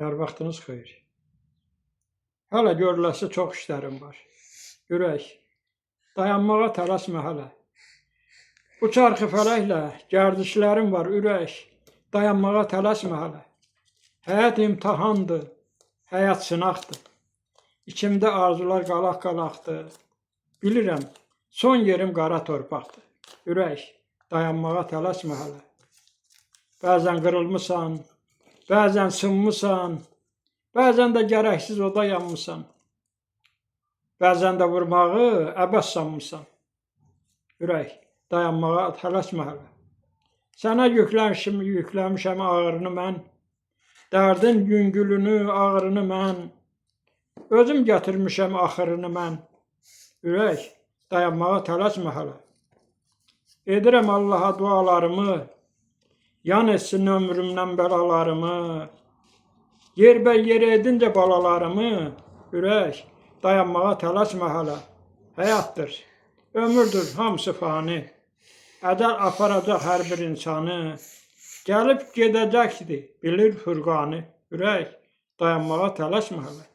Hər vaxtınız xeyir. Hələ görüləsi çox işlərim var. Ürək, dayanmağa tələsmə hələ. Bu çarxı fələklə gərdişlərim var, ürək, dayanmağa tələsmə hələ. Həyat imtahandır, həyat sınaqdır. İçimdə arzular qalaq-qalaqdır. Bilirəm, son yerim qara torpaqdır. Ürək, dayanmağa tələsmə hələ. Bəzən qırılmısan, bəzən sınmısan, bəzən də gərəksiz oda yanmısan. Bəzən də vurmağı əbəs sanmısan. Ürək, dayanmağa tələsmə hələ. Sənə yükləmişəm ağırını mən, dərdin yüngülünü, ağırını mən, özüm gətirmişəm axırını mən. Ürək, dayanmağa tələsmə hələ. Edirəm Allaha dualarımı, yan etsin ömrümdən bəlalarımı. Yerbəyer edincə balalarımı, ürək, dayanmağa tələsmə hələ. Həyatdır, ömürdür, hamısı fani. Əcəl aparacaq hər bir insanı. Gəlib gedəcəkdir, bilir Furqanı. Ürək, dayanmağa tələsmə hələ.